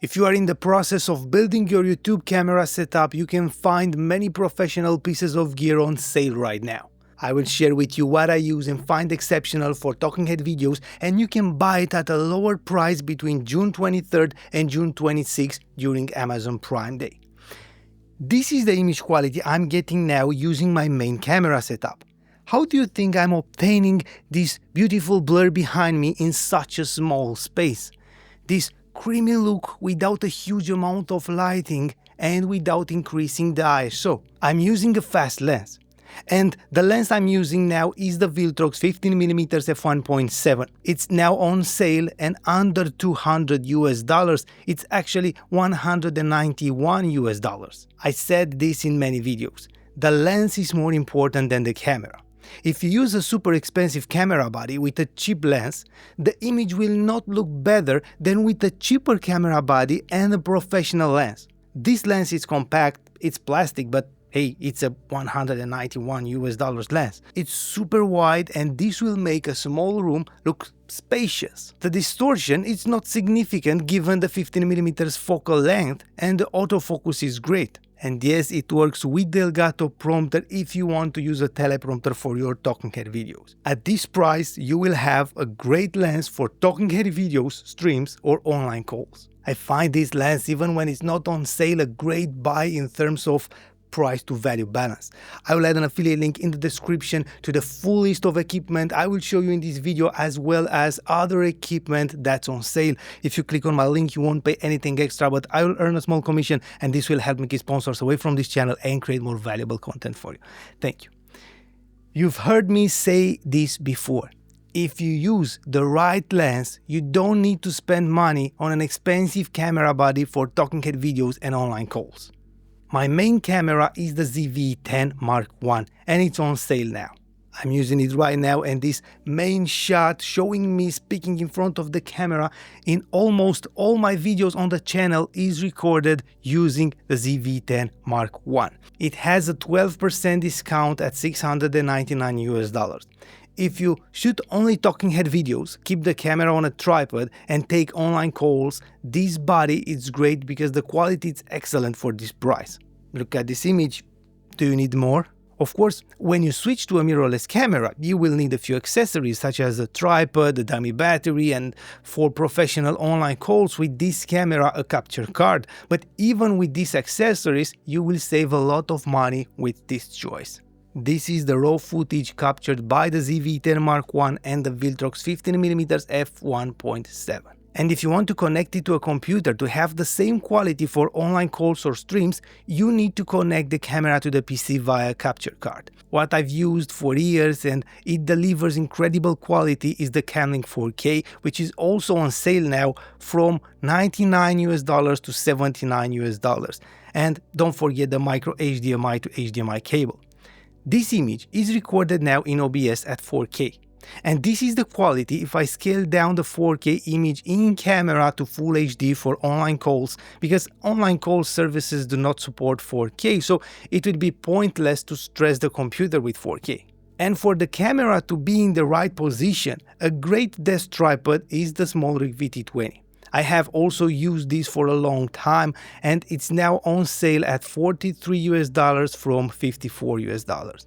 If you are in the process of building your YouTube camera setup, you can find many professional pieces of gear on sale right now. I will share with you what I use and find exceptional for talking head videos, and you can buy it at a lower price between June 23rd and June 26th during Amazon Prime Day. This is the image quality I'm getting now using my main camera setup. How do you think I'm obtaining this beautiful blur behind me in such a small space? This creamy look without a huge amount of lighting and without increasing the ISO. I'm using a fast lens. And the lens I'm using now is the Viltrox 15mm f1.7. It's now on sale and under $200. It's actually $191. I said this in many videos. The lens is more important than the camera. If you use a super expensive camera body with a cheap lens, the image will not look better than with a cheaper camera body and a professional lens. This lens is compact, it's plastic, but hey, it's a $191 lens. It's super wide and this will make a small room look spacious. The distortion is not significant given the 15mm focal length and the autofocus is great. And yes, it works with the Elgato prompter if you want to use a teleprompter for your talking head videos. At this price, you will have a great lens for talking head videos, streams or online calls. I find this lens, even when it's not on sale, a great buy in terms of price to value balance. I will add an affiliate link in the description to the full list of equipment I will show you in this video, as well as other equipment that's on sale. If you click on my link, you won't pay anything extra, but I will earn a small commission and this will help me keep sponsors away from this channel and create more valuable content for you. Thank you. You've heard me say this before. If you use the right lens, you don't need to spend money on an expensive camera body for talking head videos and online calls. My main camera is the ZV-E10 Mark I and it's on sale now. I'm using it right now, and this main shot showing me speaking in front of the camera in almost all my videos on the channel is recorded using the ZV-E10 Mark I. It has a 12% discount at $699. If you shoot only talking head videos, keep the camera on a tripod and take online calls, this body is great because the quality is excellent for this price. Look at this image. Do you need more? Of course, when you switch to a mirrorless camera, you will need a few accessories such as a tripod, a dummy battery, and for professional online calls with this camera, a capture card. But even with these accessories, you will save a lot of money with this choice. This is the raw footage captured by the ZV-E10 Mark I and the Viltrox 15mm f1.7. And if you want to connect it to a computer to have the same quality for online calls or streams, you need to connect the camera to the PC via capture card. What I've used for years and it delivers incredible quality is the Camlink 4K, which is also on sale now from $99 to $79. And don't forget the micro HDMI to HDMI cable. This image is recorded now in OBS at 4K. And this is the quality if I scale down the 4K image in camera to Full HD for online calls, because online call services do not support 4K, so it would be pointless to stress the computer with 4K. And for the camera to be in the right position, a great desk tripod is the SmallRig VT20. I have also used this for a long time and it's now on sale at $43 from $54.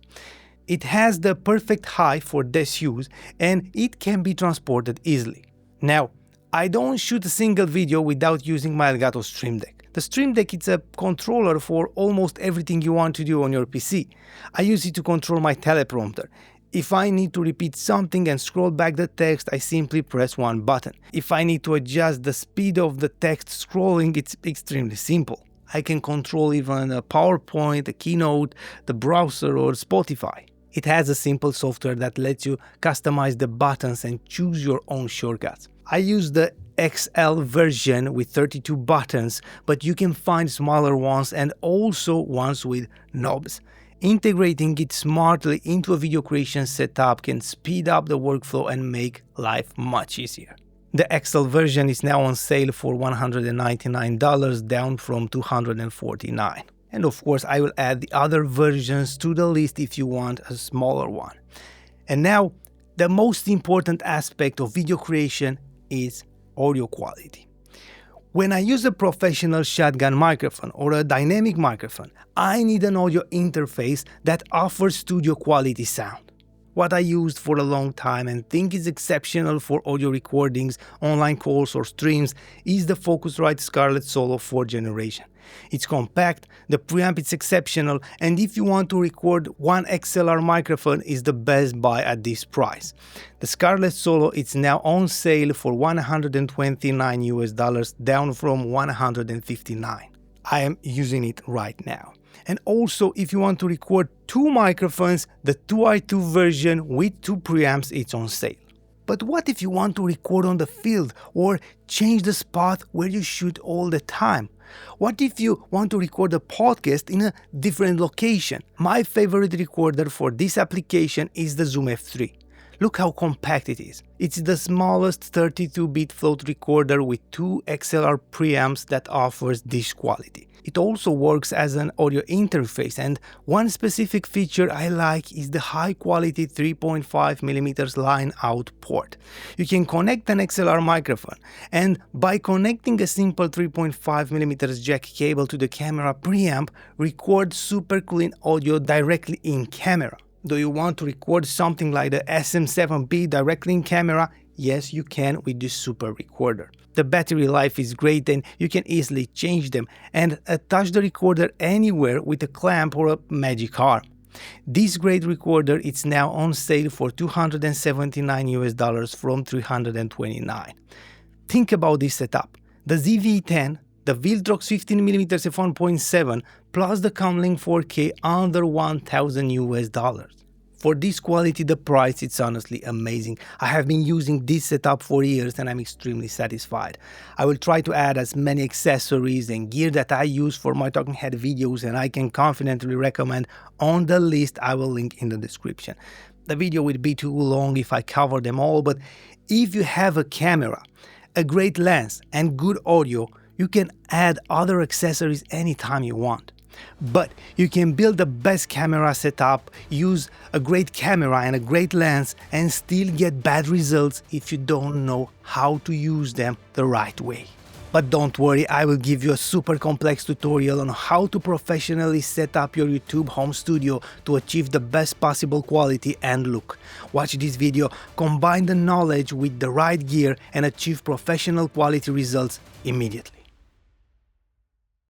It has the perfect height for desk use and it can be transported easily. Now, I don't shoot a single video without using my Elgato Stream Deck. The Stream Deck is a controller for almost everything you want to do on your PC. I use it to control my teleprompter. If I need to repeat something and scroll back the text, I simply press one button. If I need to adjust the speed of the text scrolling, it's extremely simple. I can control even a PowerPoint, a Keynote, the browser or Spotify. It has a simple software that lets you customize the buttons and choose your own shortcuts. I use the XL version with 32 buttons, but you can find smaller ones and also ones with knobs. Integrating it smartly into a video creation setup can speed up the workflow and make life much easier. The XL version is now on sale for $199, down from $249. And of course, I will add the other versions to the list if you want a smaller one. And now, the most important aspect of video creation is audio quality. When I use a professional shotgun microphone or a dynamic microphone, I need an audio interface that offers studio quality sound. What I used for a long time and think is exceptional for audio recordings, online calls or streams is the Focusrite Scarlet Solo 4th generation. It's compact, the preamp is exceptional, and if you want to record one XLR microphone is the best buy at this price. The Scarlet Solo is now on sale for $129 down from $159. I am using it right now. And also, if you want to record two microphones, the 2i2 version with two preamps is on sale. But what if you want to record on the field or change the spot where you shoot all the time? What if you want to record a podcast in a different location? My favorite recorder for this application is the Zoom F3. Look how compact it is. It's the smallest 32-bit float recorder with two XLR preamps that offers this quality. It also works as an audio interface, and one specific feature I like is the high-quality 3.5mm line-out port. You can connect an XLR microphone, and by connecting a simple 3.5mm jack cable to the camera preamp, record super clean audio directly in camera. Do you want to record something like the SM7B directly in camera? Yes, you can with this super recorder. The battery life is great and you can easily change them and attach the recorder anywhere with a clamp or a magic arm. This great recorder is now on sale for $279 from $329. Think about this setup. The ZV-E10, the Viltrox 15mm f1.7 plus the Comlink 4K under $1,000. For this quality, the price is honestly amazing. I have been using this setup for years and I'm extremely satisfied. I will try to add as many accessories and gear that I use for my talking head videos and I can confidently recommend on the list I will link in the description. The video would be too long if I cover them all, but if you have a camera, a great lens and good audio, you can add other accessories anytime you want. But you can build the best camera setup, use a great camera and a great lens and still get bad results if you don't know how to use them the right way. But don't worry, I will give you a super complex tutorial on how to professionally set up your YouTube home studio to achieve the best possible quality and look. Watch this video, combine the knowledge with the right gear and achieve professional quality results immediately.